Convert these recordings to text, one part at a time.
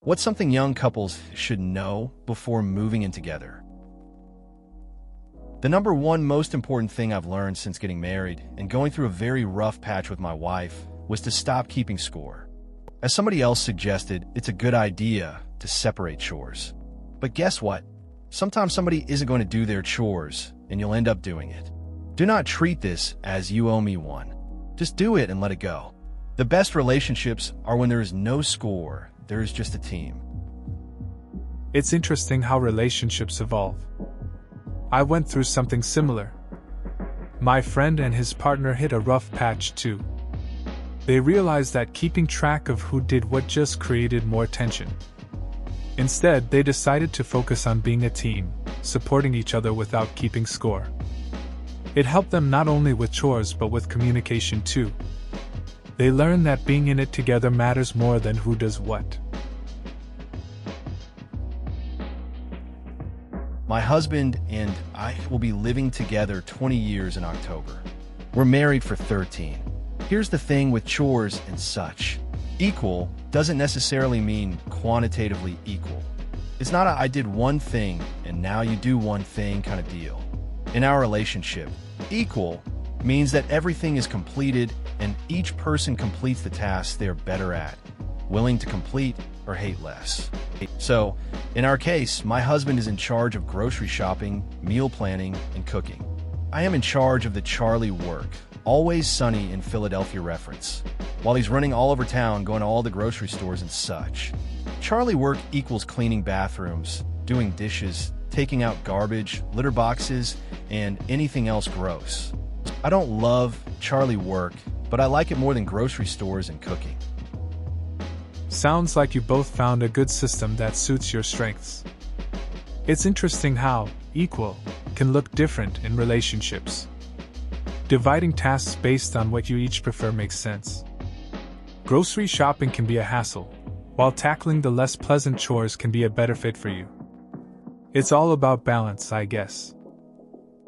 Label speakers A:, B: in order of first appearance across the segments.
A: What's something young couples should know before moving in together? The number one most important thing I've learned since getting married and going through a very rough patch with my wife was to stop keeping score. As somebody else suggested, it's a good idea to separate chores. But guess what? Sometimes somebody isn't going to do their chores, and you'll end up doing it. Do not treat this as you owe me one. Just do it and let it go. The best relationships are when there is no score, there is just a team.
B: It's interesting how relationships evolve. I went through something similar. My friend and his partner hit a rough patch too. They realized that keeping track of who did what just created more tension. Instead, they decided to focus on being a team, supporting each other without keeping score. It helped them not only with chores but with communication too. They learned that being in it together matters more than who does what.
A: My husband and I will be living together 20 years in October. We're married for 13. Here's the thing with chores and such. Equal doesn't necessarily mean quantitatively equal. It's not a I did one thing and now you do one thing kind of deal. In our relationship, equal means that everything is completed and each person completes the tasks they're better at, willing to complete or hate less. So, in our case, my husband is in charge of grocery shopping, meal planning, and cooking. I am in charge of the Charlie work, Always Sunny in Philadelphia reference, while he's running all over town going to all the grocery stores and such. Charlie work equals cleaning bathrooms, doing dishes, taking out garbage, litter boxes, and anything else gross. I don't love Charlie work, but I like it more than grocery stores and cooking.
B: Sounds like you both found a good system that suits your strengths. It's interesting how equal can look different in relationships. Dividing tasks based on what you each prefer makes sense. Grocery shopping can be a hassle, while tackling the less pleasant chores can be a better fit for you. It's all about balance, I guess.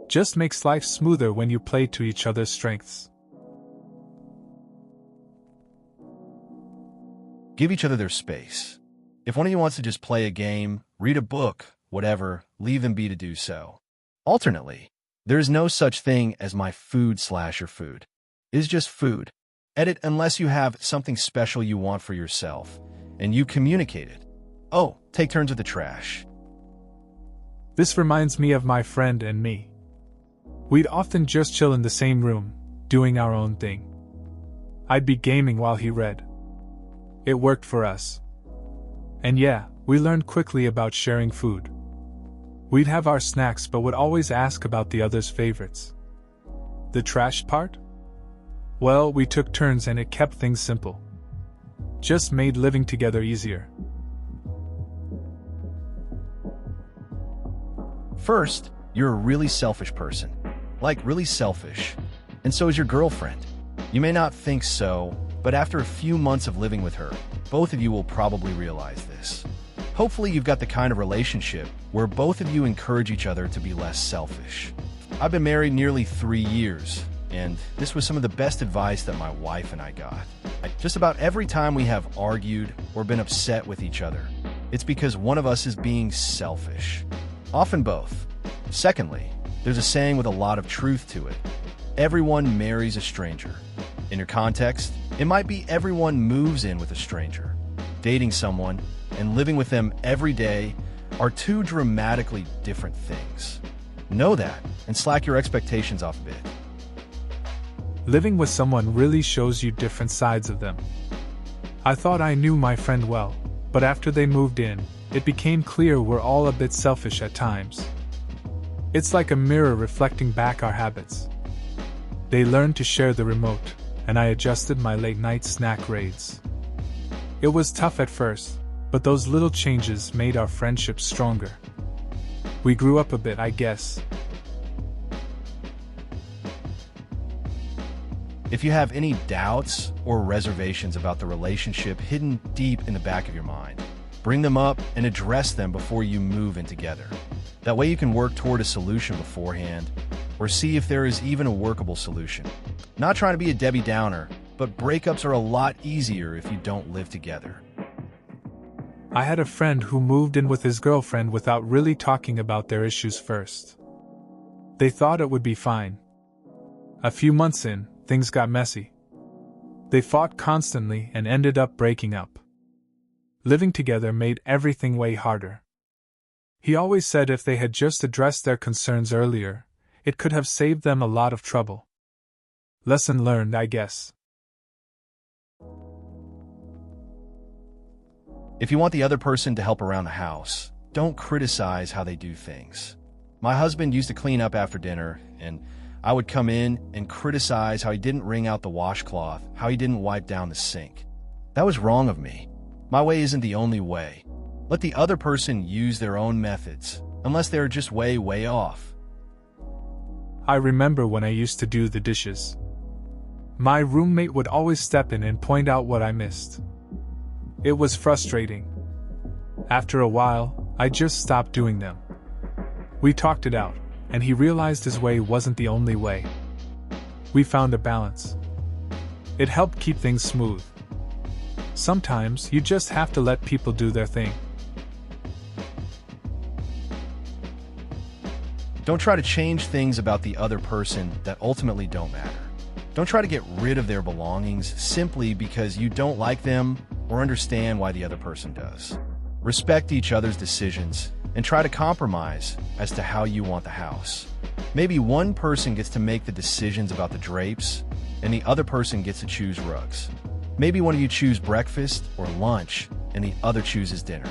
B: Just makes life smoother when you play to each other's strengths.
A: Give each other their space. If one of you wants to just play a game, read a book, whatever, leave them be to do so. Alternately, there is no such thing as my food/your food. It is just food. Edit unless you have something special you want for yourself, and you communicate it. Oh, take turns with the trash.
B: This reminds me of my friend and me. We'd often just chill in the same room, doing our own thing. I'd be gaming while he read. It worked for us. And yeah, we learned quickly about sharing food. We'd have our snacks but would always ask about the other's favorites. The trash part? Well, we took turns and it kept things simple. Just made living together easier.
A: First, you're a really selfish person. Like really selfish. And so is your girlfriend. You may not think so, but after a few months of living with her, both of you will probably realize this. Hopefully you've got the kind of relationship where both of you encourage each other to be less selfish. I've been married nearly 3 years, and this was some of the best advice that my wife and I got. Just about every time we have argued or been upset with each other, it's because one of us is being selfish. Often both. Secondly, there's a saying with a lot of truth to it. Everyone marries a stranger. In your context, it might be everyone moves in with a stranger. Dating someone and living with them every day are two dramatically different things. Know that and slack your expectations off a bit.
B: Living with someone really shows you different sides of them. I thought I knew my friend well, but after they moved in, it became clear we're all a bit selfish at times. It's like a mirror reflecting back our habits. They learned to share the remote, and I adjusted my late-night snack raids. It was tough at first, but those little changes made our friendship stronger. We grew up a bit, I guess.
A: If you have any doubts or reservations about the relationship hidden deep in the back of your mind, bring them up and address them before you move in together. That way you can work toward a solution beforehand, or see if there is even a workable solution. Not trying to be a Debbie Downer, but breakups are a lot easier if you don't live together.
B: I had a friend who moved in with his girlfriend without really talking about their issues first. They thought it would be fine. A few months in, things got messy. They fought constantly and ended up breaking up. Living together made everything way harder. He always said if they had just addressed their concerns earlier, it could have saved them a lot of trouble. Lesson learned, I guess.
A: If you want the other person to help around the house, don't criticize how they do things. My husband used to clean up after dinner, and I would come in and criticize how he didn't wring out the washcloth, how he didn't wipe down the sink. That was wrong of me. My way isn't the only way. Let the other person use their own methods, unless they're just way off.
B: I remember when I used to do the dishes. My roommate would always step in and point out what I missed. It was frustrating. After a while, I just stopped doing them. We talked it out, and he realized his way wasn't the only way. We found a balance. It helped keep things smooth. Sometimes you just have to let people do their thing.
A: Don't try to change things about the other person that ultimately don't matter. Don't try to get rid of their belongings simply because you don't like them or understand why the other person does. Respect each other's decisions and try to compromise as to how you want the house. Maybe one person gets to make the decisions about the drapes and the other person gets to choose rugs. Maybe one of you choose breakfast or lunch and the other chooses dinner.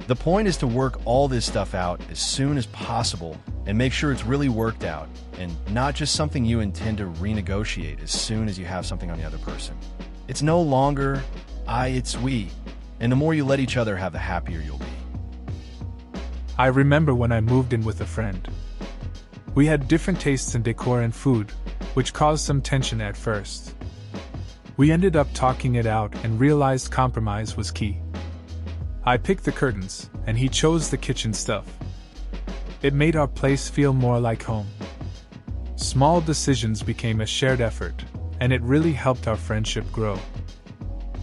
A: The point is to work all this stuff out as soon as possible and make sure it's really worked out and not just something you intend to renegotiate as soon as you have something on the other person. It's no longer I, it's we, and the more you let each other have, the happier you'll be.
B: I remember when I moved in with a friend. We had different tastes in decor and food, which caused some tension at first. We ended up talking it out and realized compromise was key. I picked the curtains, and he chose the kitchen stuff. It made our place feel more like home. Small decisions became a shared effort, and it really helped our friendship grow.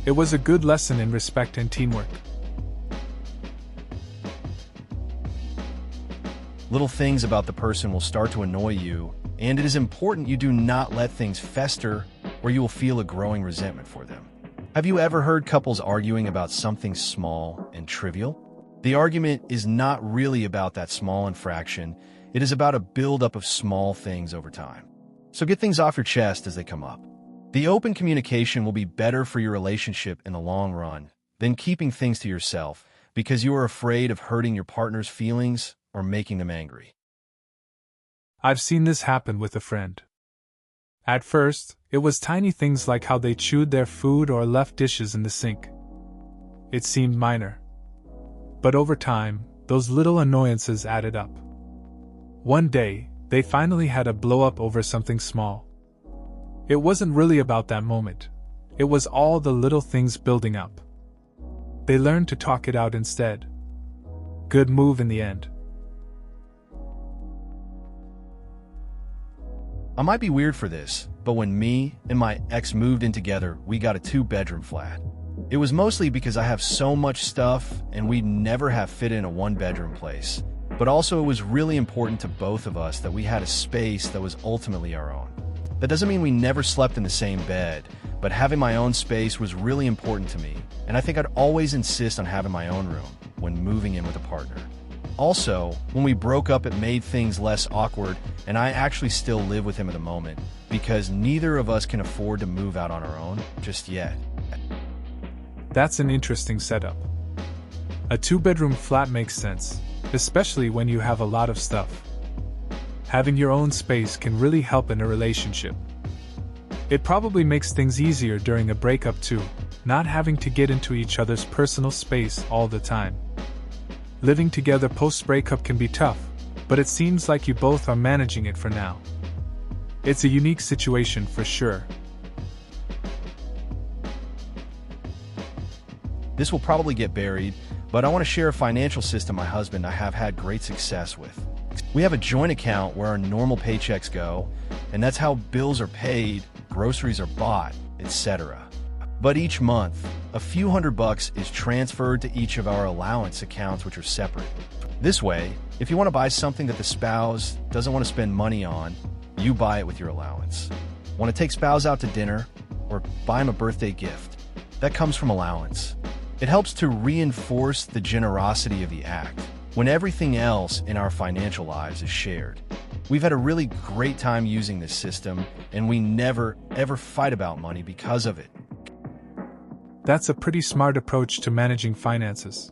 B: It was a good lesson in respect and teamwork.
A: Little things about the person will start to annoy you, and it is important you do not let things fester or you will feel a growing resentment for them. Have you ever heard couples arguing about something small and trivial? The argument is not really about that small infraction. It is about a buildup of small things over time. So get things off your chest as they come up. The open communication will be better for your relationship in the long run than keeping things to yourself because you are afraid of hurting your partner's feelings or making them angry.
B: I've seen this happen with a friend. At first, it was tiny things like how they chewed their food or left dishes in the sink. It seemed minor. But over time, those little annoyances added up. One day, they finally had a blow-up over something small. It wasn't really about that moment. It was all the little things building up. They learned to talk it out instead. Good move in the end.
A: I might be weird for this, but when me and my ex moved in together, we got a 2-bedroom flat. It was mostly because I have so much stuff and we'd never have fit in a 1-bedroom place. But also it was really important to both of us that we had a space that was ultimately our own. That doesn't mean we never slept in the same bed, but having my own space was really important to me, and I think I'd always insist on having my own room when moving in with a partner. Also, when we broke up, it made things less awkward, and I actually still live with him at the moment because neither of us can afford to move out on our own just yet.
B: That's an interesting setup. A 2-bedroom flat makes sense, especially when you have a lot of stuff. Having your own space can really help in a relationship. It probably makes things easier during a breakup too, not having to get into each other's personal space all the time. Living together post-breakup can be tough, but it seems like you both are managing it for now. It's a unique situation for sure.
A: This will probably get buried, but I want to share a financial system my husband and I have had great success with. We have a joint account where our normal paychecks go, and that's how bills are paid, groceries are bought, etc. But each month, a few $100 is transferred to each of our allowance accounts, which are separate. This way, if you want to buy something that the spouse doesn't want to spend money on, you buy it with your allowance. Want to take spouse out to dinner or buy him a birthday gift? That comes from allowance. It helps to reinforce the generosity of the act when everything else in our financial lives is shared. We've had a really great time using this system, and we never, ever fight about money because of it.
B: That's a pretty smart approach to managing finances.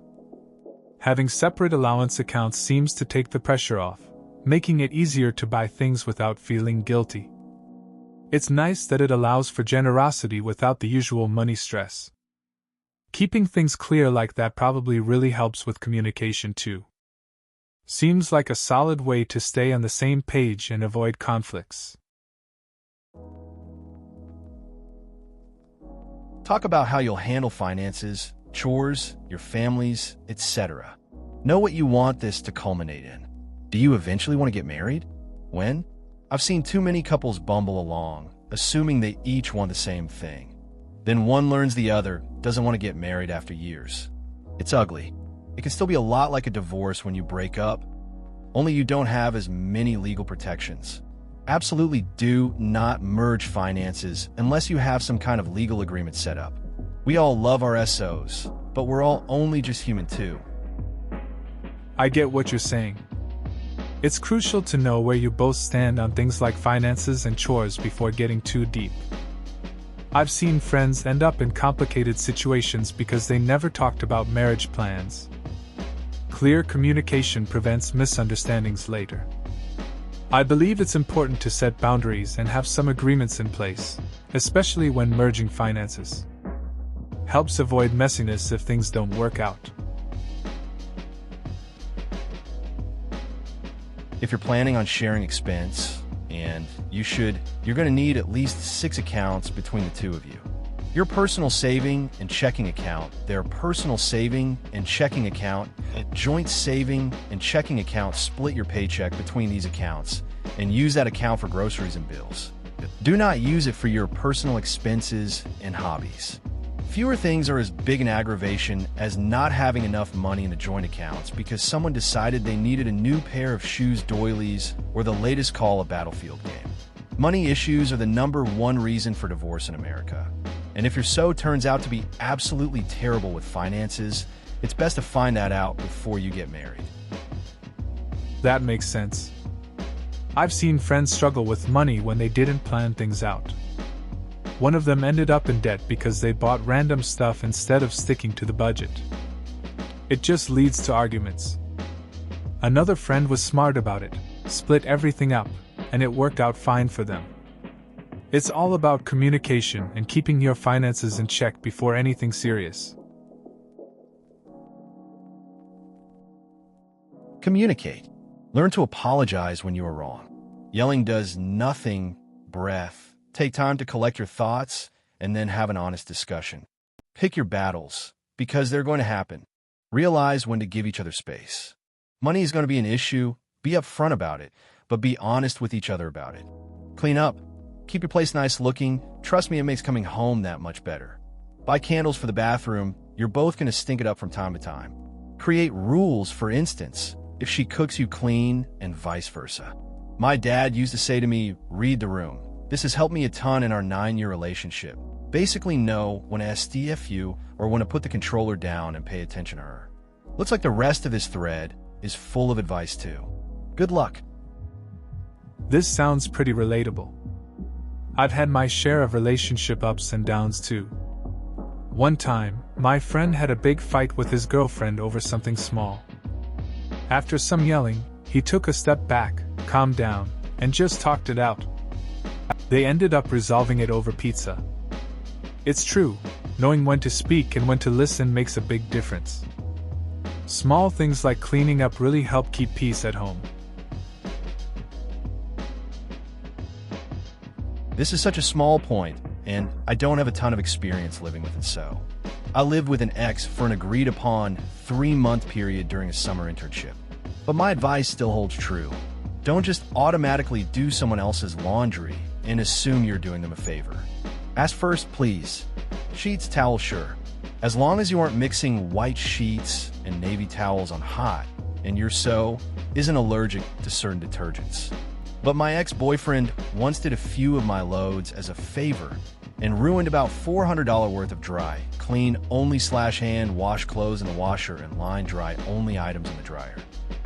B: Having separate allowance accounts seems to take the pressure off, making it easier to buy things without feeling guilty. It's nice that it allows for generosity without the usual money stress. Keeping things clear like that probably really helps with communication too. Seems like a solid way to stay on the same page and avoid conflicts.
A: Talk about how you'll handle finances, chores, your families, etc. Know what you want this to culminate in. Do you eventually want to get married? When? I've seen too many couples bumble along, assuming they each want the same thing. Then one learns the other doesn't want to get married after years. It's ugly. It can still be a lot like a divorce when you break up, only you don't have as many legal protections. Absolutely do not merge finances unless you have some kind of legal agreement set up. We all love our SOs, but we're all only just human too.
B: I get what you're saying. It's crucial to know where you both stand on things like finances and chores before getting too deep. I've seen friends end up in complicated situations because they never talked about marriage plans. Clear communication prevents misunderstandings later. I believe it's important to set boundaries and have some agreements in place, especially when merging finances. Helps avoid messiness if things don't work out.
A: If you're planning on sharing expense, and you're going to need at least 6 accounts between the two of you. Your personal saving and checking account, their personal saving and checking account, joint saving and checking account, split your paycheck between these accounts and use that account for groceries and bills. Do not use it for your personal expenses and hobbies. Fewer things are as big an aggravation as not having enough money in the joint accounts because someone decided they needed a new pair of shoes doilies or the latest Call of Battlefield game. Money issues are the #1 reason for divorce in America. And if your SO turns out to be absolutely terrible with finances, it's best to find that out before you get married.
B: That makes sense. I've seen friends struggle with money when they didn't plan things out. One of them ended up in debt because they bought random stuff instead of sticking to the budget. It just leads to arguments. Another friend was smart about it, split everything up, and it worked out fine for them. It's all about communication and keeping your finances in check before anything serious.
A: Communicate. Learn to apologize when you are wrong. Yelling does nothing. Breath. Take time to collect your thoughts and then have an honest discussion. Pick your battles, because they're going to happen. Realize when to give each other space. Money is going to be an issue. Be upfront about it, but be honest with each other about it. Clean up. Keep your place nice looking. Trust me, it makes coming home that much better. Buy candles for the bathroom. You're both going to stink it up from time to time. Create rules, for instance, if she cooks you clean and vice versa. My dad used to say to me, read the room. This has helped me a ton in our 9-year relationship. Basically know when to ask TIFU or when to put the controller down and pay attention to her. Looks like the rest of this thread is full of advice too. Good luck.
B: This sounds pretty relatable. I've had my share of relationship ups and downs too. One time, my friend had a big fight with his girlfriend over something small. After some yelling, he took a step back, calmed down, and just talked it out. They ended up resolving it over pizza. It's true, knowing when to speak and when to listen makes a big difference. Small things like cleaning up really help keep peace at home.
A: This is such a small point, and I don't have a ton of experience living with it, so. I lived with an ex for an agreed-upon 3-month period during a summer internship. But my advice still holds true. Don't just automatically do someone else's laundry and assume you're doing them a favor. Ask first, please. Sheets, towel, sure. As long as you aren't mixing white sheets and navy towels on hot, and your sew isn't allergic to certain detergents. But my ex-boyfriend once did a few of my loads as a favor and ruined about $400 worth of dry, clean only /hand wash clothes in the washer and line dry only items in the dryer.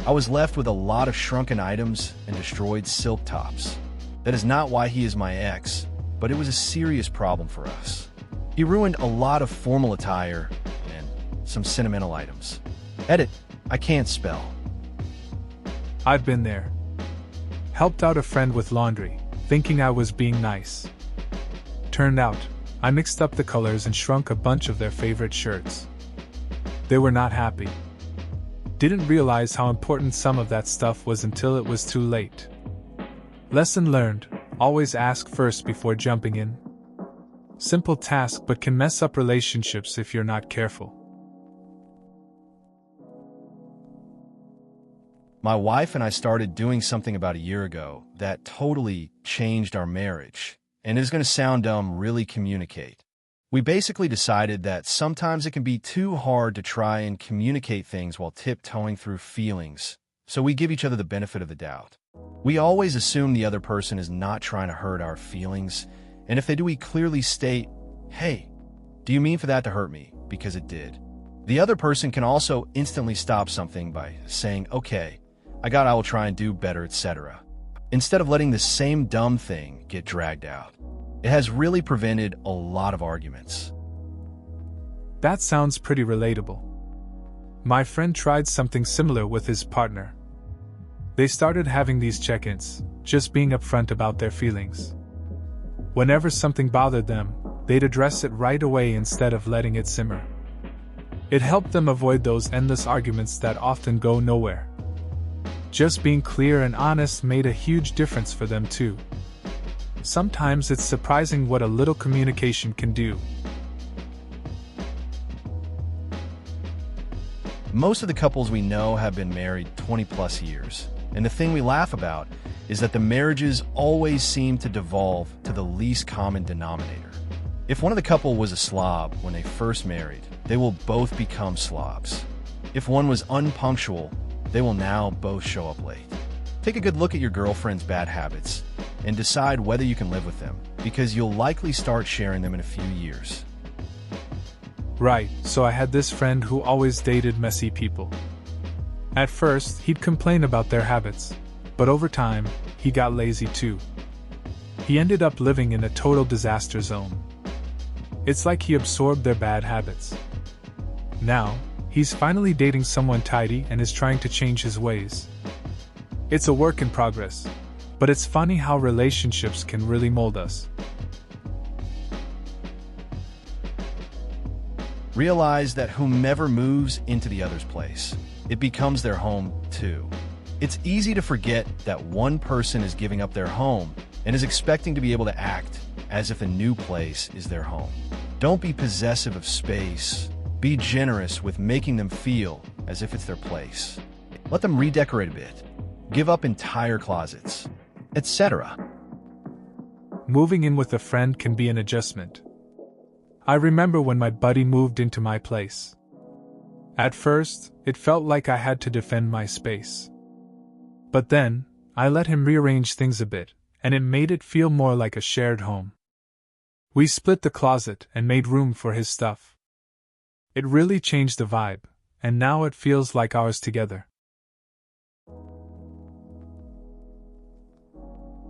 A: I was left with a lot of shrunken items and destroyed silk tops. That is not why he is my ex, but it was a serious problem for us. He ruined a lot of formal attire and some sentimental items. Edit, I can't spell.
B: I've been there. Helped out a friend with laundry, thinking I was being nice. Turned out, I mixed up the colors and shrunk a bunch of their favorite shirts. They were not happy. Didn't realize how important some of that stuff was until it was too late. Lesson learned, always ask first before jumping in. Simple task but can mess up relationships if you're not careful.
A: My wife and I started doing something about a year ago that totally changed our marriage, and is going to sound dumb, really communicate. We basically decided that sometimes it can be too hard to try and communicate things while tiptoeing through feelings, so we give each other the benefit of the doubt. We always assume the other person is not trying to hurt our feelings, and if they do, we clearly state, "Hey, do you mean for that to hurt me? Because it did." The other person can also instantly stop something by saying, "Okay, I will try and do better," etc. Instead of letting the same dumb thing get dragged out. It has really prevented a lot of arguments.
B: That sounds pretty relatable. My friend tried something similar with his partner. They started having these check-ins, just being upfront about their feelings. Whenever something bothered them, they'd address it right away instead of letting it simmer. It helped them avoid those endless arguments that often go nowhere. Just being clear and honest made a huge difference for them too. Sometimes it's surprising what a little communication can do.
A: Most of the couples we know have been married 20 plus years, and the thing we laugh about is that the marriages always seem to devolve to the least common denominator. If one of the couple was a slob when they first married, they will both become slobs. If one was unpunctual, they will now both show up late. Take a good look at your girlfriend's bad habits and decide whether you can live with them, because you'll likely start sharing them in a few years.
B: Right, so I had this friend who always dated messy people. At first, he'd complain about their habits, but over time, he got lazy too. He ended up living in a total disaster zone. It's like he absorbed their bad habits. Now, he's finally dating someone tidy and is trying to change his ways. It's a work in progress, but it's funny how relationships can really mold us.
A: Realize that whomever moves into the other's place, it becomes their home too. It's easy to forget that one person is giving up their home and is expecting to be able to act as if a new place is their home. Don't be possessive of space. Be generous with making them feel as if it's their place. Let them redecorate a bit. Give up entire closets, etc.
B: Moving in with a friend can be an adjustment. I remember when my buddy moved into my place. At first, it felt like I had to defend my space. But then, I let him rearrange things a bit, and it made it feel more like a shared home. We split the closet and made room for his stuff. It really changed the vibe, and now it feels like ours together.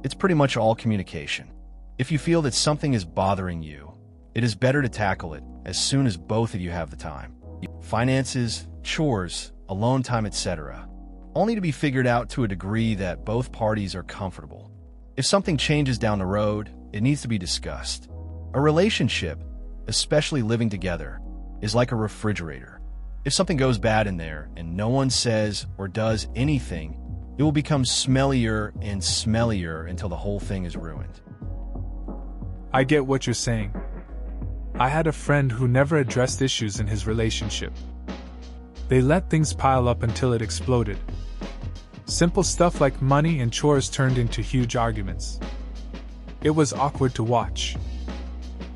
A: It's pretty much all communication. If you feel that something is bothering you, it is better to tackle it as soon as both of you have the time. Finances, chores, alone time, etc. Only to be figured out to a degree that both parties are comfortable. If something changes down the road, it needs to be discussed. A relationship, especially living together, is like a refrigerator. If something goes bad in there and no one says or does anything, it will become smellier and smellier until the whole thing is ruined.
B: I get what you're saying. I had a friend who never addressed issues in his relationship. They let things pile up until it exploded. Simple stuff like money and chores turned into huge arguments. It was awkward to watch.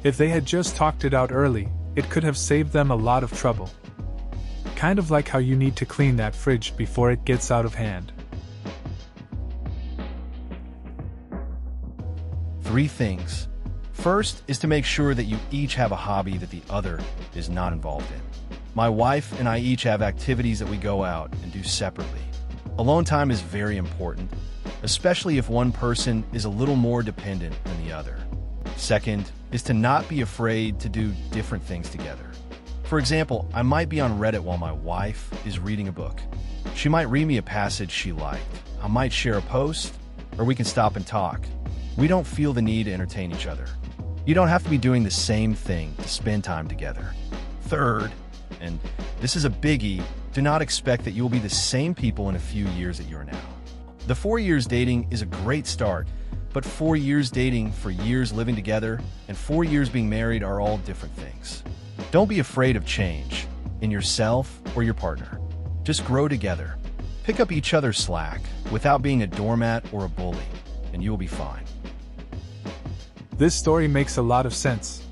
B: If they had just talked it out early, it could have saved them a lot of trouble. Kind of like how you need to clean that fridge before it gets out of hand.
A: 3 things. First is to make sure that you each have a hobby that the other is not involved in. My wife and I each have activities that we go out and do separately. Alone time is very important, especially if one person is a little more dependent than the other. Second is to not be afraid to do different things together. For example, I might be on Reddit while my wife is reading a book. She might read me a passage she liked. I might share a post, or we can stop and talk. We don't feel the need to entertain each other. You don't have to be doing the same thing to spend time together. Third, and this is a biggie, do not expect that you will be the same people in a few years that you are now. The 4 years dating is a great start, but 4 years dating for years living together and 4 years being married are all different things. Don't be afraid of change in yourself or your partner. Just grow together. Pick up each other's slack without being a doormat or a bully, and you will be fine.
B: This story makes a lot of sense.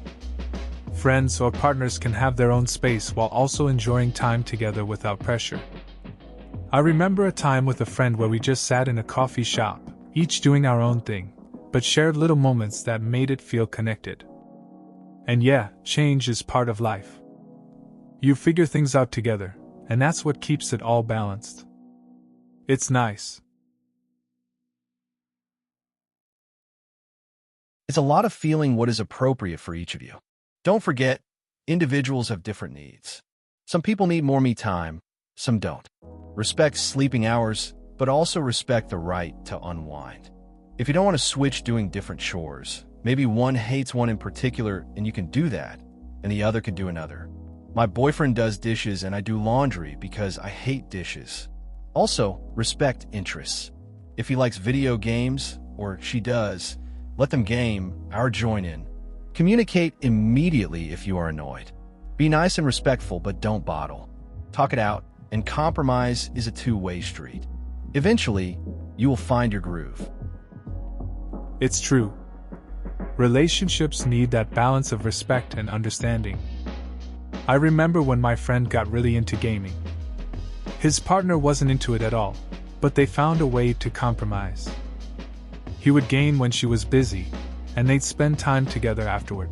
B: Friends or partners can have their own space while also enjoying time together without pressure. I remember a time with a friend where we just sat in a coffee shop, each doing our own thing, but shared little moments that made it feel connected. And yeah, change is part of life. You figure things out together, and that's what keeps it all balanced. It's nice.
A: It's a lot of feeling what is appropriate for each of you. Don't forget, individuals have different needs. Some people need more me time, some don't. Respect sleeping hours, but also respect the right to unwind. If you don't want to switch doing different chores, maybe one hates one in particular and you can do that, and the other can do another. My boyfriend does dishes and I do laundry because I hate dishes. Also, respect interests. If he likes video games, or she does, let them game, or join in. Communicate immediately if you are annoyed. Be nice and respectful, but don't bottle. Talk it out, and compromise is a two-way street. Eventually, you will find your groove.
B: It's true. Relationships need that balance of respect and understanding. I remember when my friend got really into gaming. His partner wasn't into it at all, but they found a way to compromise. He would game when she was busy, and they'd spend time together afterward.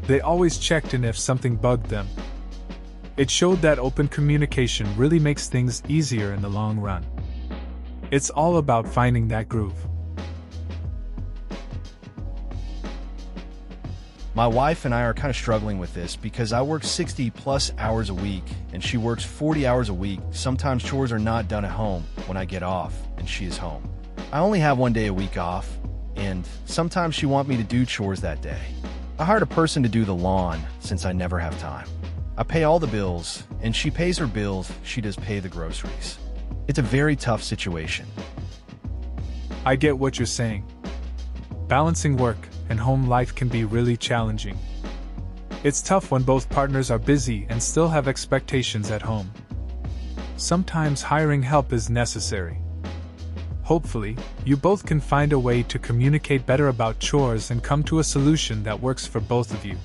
B: They always checked in if something bugged them. It showed that open communication really makes things easier in the long run. It's all about finding that groove.
A: My wife and I are kind of struggling with this because I work 60+ hours a week and she works 40 hours a week. Sometimes chores are not done at home when I get off and she is home. I only have 1 day a week off, and sometimes she wants me to do chores that day. I hired a person to do the lawn since I never have time. I pay all the bills, and she pays her bills, she does pay the groceries. It's a very tough situation.
B: I get what you're saying. Balancing work and home life can be really challenging. It's tough when both partners are busy and still have expectations at home. Sometimes hiring help is necessary. Hopefully, you both can find a way to communicate better about chores and come to a solution that works for both of you.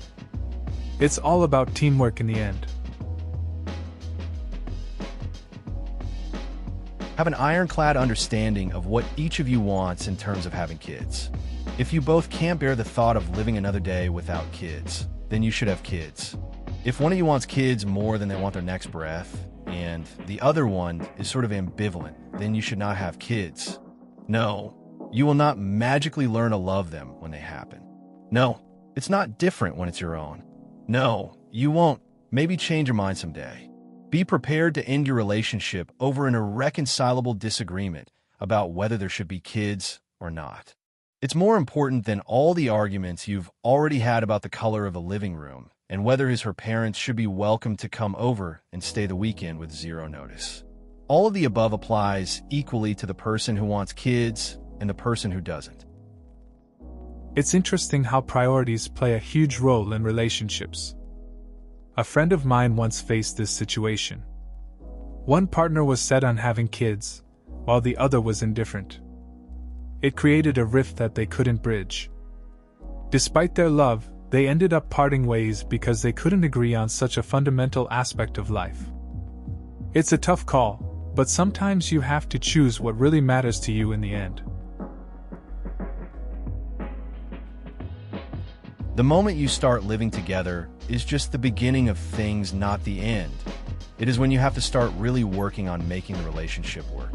B: It's all about teamwork in the end.
A: Have an ironclad understanding of what each of you wants in terms of having kids. If you both can't bear the thought of living another day without kids, then you should have kids. If one of you wants kids more than they want their next breath, and the other one is sort of ambivalent, then you should not have kids. No, you will not magically learn to love them when they happen. No, it's not different when it's your own. No, you won't. Maybe change your mind someday. Be prepared to end your relationship over an irreconcilable disagreement about whether there should be kids or not. It's more important than all the arguments you've already had about the color of the living room and whether her parents should be welcome to come over and stay the weekend with zero notice. All of the above applies equally to the person who wants kids and the person who doesn't.
B: It's interesting how priorities play a huge role in relationships. A friend of mine once faced this situation. One partner was set on having kids, while the other was indifferent. It created a rift that they couldn't bridge. Despite their love, They ended up parting ways because they couldn't agree on such a fundamental aspect of life. It's a tough call, but sometimes you have to choose what really matters to you in the end.
A: The moment you start living together is just the beginning of things, not the end. It is when you have to start really working on making the relationship work.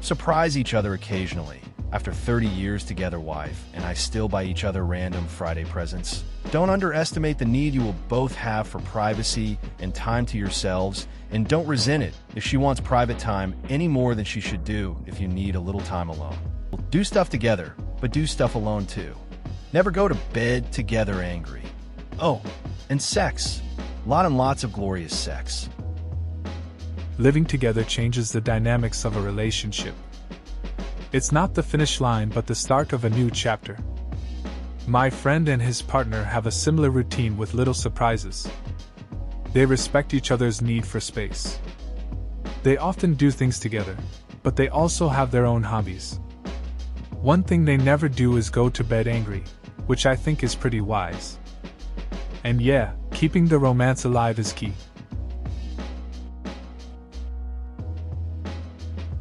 A: Surprise each other occasionally. After 30 years together, wife and I still buy each other random Friday presents. Don't underestimate the need you will both have for privacy and time to yourselves, and don't resent it if she wants private time any more than she should do if you need a little time alone. Do stuff together, but do stuff alone too. Never go to bed together angry. Oh, and sex. Lots of glorious sex.
B: Living together changes the dynamics of a relationship. It's not the finish line but the start of a new chapter. My friend and his partner have a similar routine with little surprises. They respect each other's need for space. They often do things together, but they also have their own hobbies. One thing they never do is go to bed angry, which I think is pretty wise. And yeah, keeping the romance alive is key.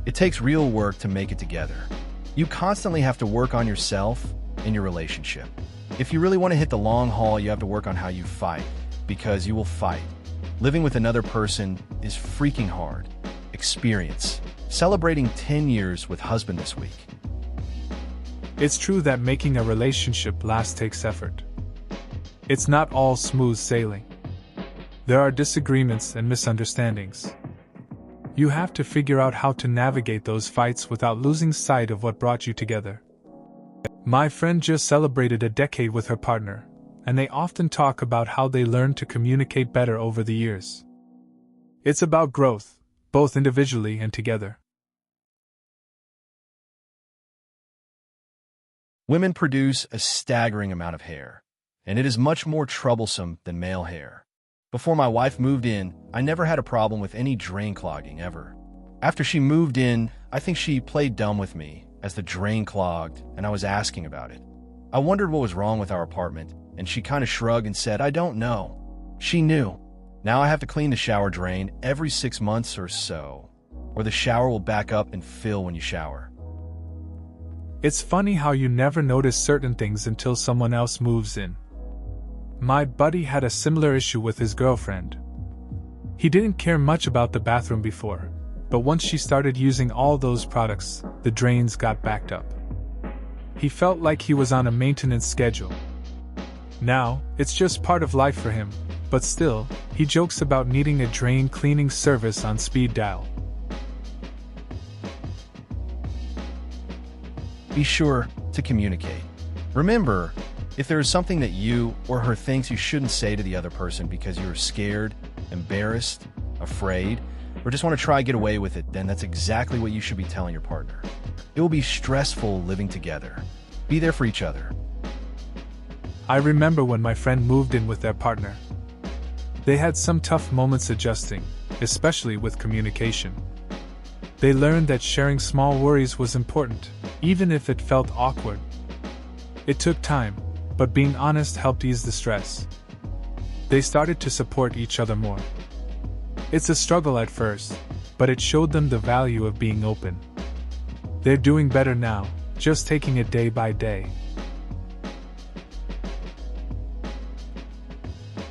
A: It takes real work to make it together. You constantly have to work on yourself and your relationship. If you really want to hit the long haul, you have to work on how you fight, because you will fight. Living with another person is freaking hard. Experience. Celebrating 10 years with husband this week.
B: It's true that making a relationship last takes effort. It's not all smooth sailing. There are disagreements and misunderstandings. You have to figure out how to navigate those fights without losing sight of what brought you together. My friend just celebrated a decade with her partner, and they often talk about how they learned to communicate better over the years. It's about growth, both individually and together.
A: Women produce a staggering amount of hair, and it is much more troublesome than male hair. Before my wife moved in, I never had a problem with any drain clogging ever. After she moved in, I think she played dumb with me as the drain clogged and I was asking about it. I wondered what was wrong with our apartment, and she kind of shrugged and said, "I don't know." She knew. Now I have to clean the shower drain every 6 months or so, or the shower will back up and fill when you shower.
B: It's funny how you never notice certain things until someone else moves in. My buddy had a similar issue with his girlfriend. He didn't care much about the bathroom before, but once she started using all those products, the drains got backed up. He felt like he was on a maintenance schedule. Now, it's just part of life for him, but still, he jokes about needing a drain cleaning service on speed dial.
A: Be sure to communicate. Remember, if there is something that you or her thinks you shouldn't say to the other person because you're scared, embarrassed, afraid, or just want to try to get away with it, then that's exactly what you should be telling your partner. It will be stressful living together. Be there for each other.
B: I remember when my friend moved in with their partner. They had some tough moments adjusting, especially with communication. They learned that sharing small worries was important, even if it felt awkward. It took time, but being honest helped ease the stress. They started to support each other more. It's a struggle at first, but it showed them the value of being open. They're doing better now, just taking it day by day.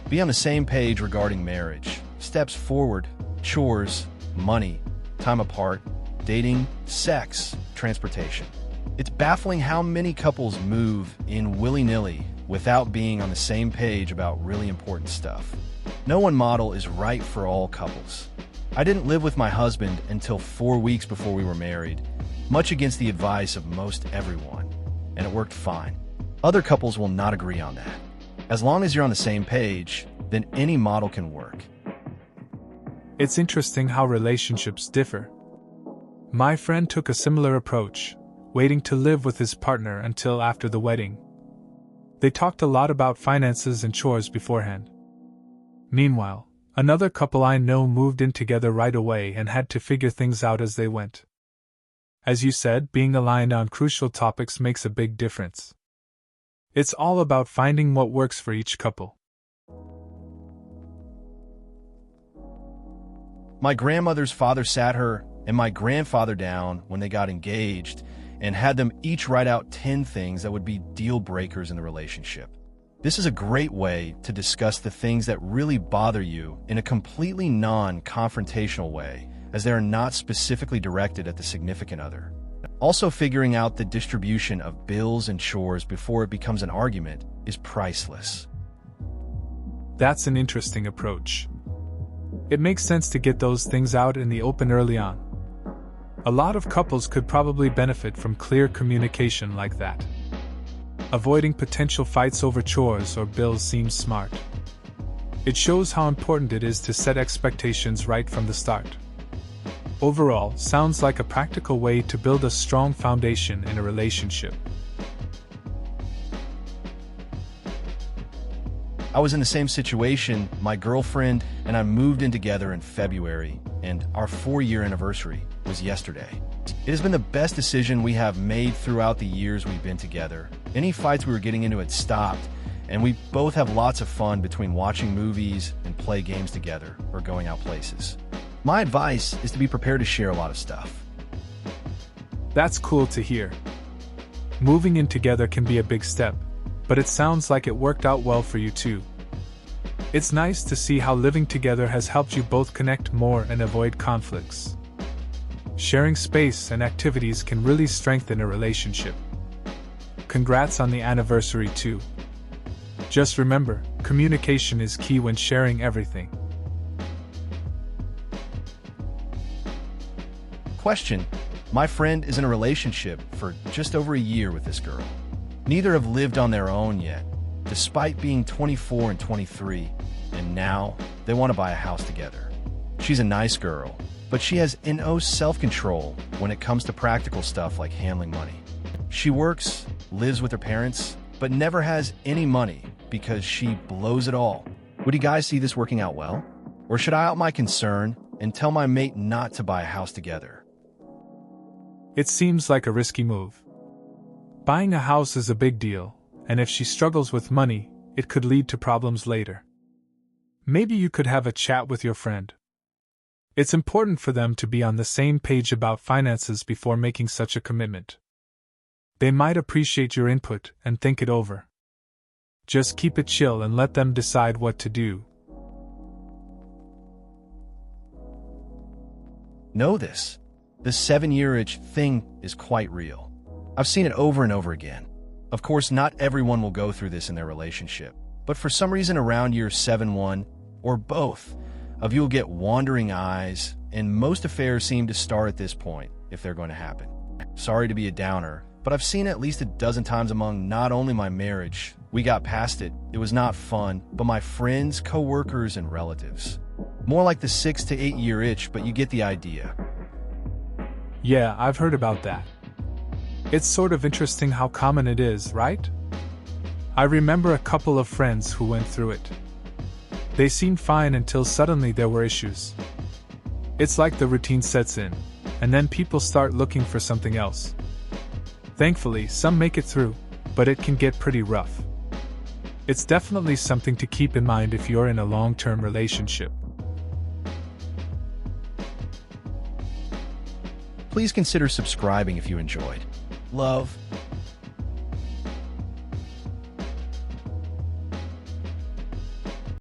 A: Be on the same page regarding marriage. Steps forward, chores, money, time apart, dating, sex, transportation. It's baffling how many couples move in willy-nilly without being on the same page about really important stuff. No one model is right for all couples. I didn't live with my husband until 4 weeks before we were married, much against the advice of most everyone, and it worked fine. Other couples will not agree on that. As long as you're on the same page, then any model can work.
B: It's interesting how relationships differ. My friend took a similar approach, waiting to live with his partner until after the wedding. They talked a lot about finances and chores beforehand. Meanwhile, another couple I know moved in together right away and had to figure things out as they went. As you said, being aligned on crucial topics makes a big difference. It's all about finding what works for each couple.
A: My grandmother's father sat her and my grandfather down when they got engaged and had them each write out 10 things that would be deal breakers in the relationship. This is a great way to discuss the things that really bother you in a completely non-confrontational way, as they are not specifically directed at the significant other. Also, figuring out the distribution of bills and chores before it becomes an argument is priceless.
B: That's an interesting approach. It makes sense to get those things out in the open early on. A lot of couples could probably benefit from clear communication like that. Avoiding potential fights over chores or bills seems smart. It shows how important it is to set expectations right from the start. Overall, sounds like a practical way to build a strong foundation in a relationship.
A: I was in the same situation. My girlfriend and I moved in together in February, and our 4-year anniversary was yesterday. It has been the best decision we have made throughout the years we've been together. Any fights we were getting into had stopped, and we both have lots of fun between watching movies and play games together or going out places. My advice is to be prepared to share a lot of stuff.
B: That's cool to hear. Moving in together can be a big step, but it sounds like it worked out well for you too. It's nice to see how living together has helped you both connect more and avoid conflicts. Sharing space and activities can really strengthen a relationship. Congrats on the anniversary too. Just remember, communication is key when sharing everything.
A: Question: my friend is in a relationship for just over a year with this girl. Neither have lived on their own yet, despite being 24 and 23, and now they want to buy a house together. She's a nice girl, but she has no self-control when it comes to practical stuff like handling money. She works, lives with her parents, but never has any money because she blows it all. Would you guys see this working out well? Or should I out my concern and tell my mate not to buy a house together?
B: It seems like a risky move. Buying a house is a big deal, and if she struggles with money, it could lead to problems later. Maybe you could have a chat with your friend. It's important for them to be on the same page about finances before making such a commitment. They might appreciate your input and think it over. Just keep it chill and let them decide what to do.
A: Know this: the 7-year itch thing is quite real. I've seen it over and over again. Of course, not everyone will go through this in their relationship, but for some reason around year 7-1, or both of you will get wandering eyes, and most affairs seem to start at this point if they're going to happen. Sorry to be a downer, but I've seen it at least a dozen times among not only my marriage. We got past it, it was not fun, but my friends, co-workers, and relatives. More like the 6 to 8 year itch, but you get the idea.
B: Yeah, I've heard about that. It's sort of interesting how common it is, right? I remember a couple of friends who went through it. They seemed fine until suddenly there were issues. It's like the routine sets in, and then people start looking for something else. Thankfully, some make it through, but it can get pretty rough. It's definitely something to keep in mind if you're in a long-term relationship.
A: Please consider subscribing if you enjoyed. Love.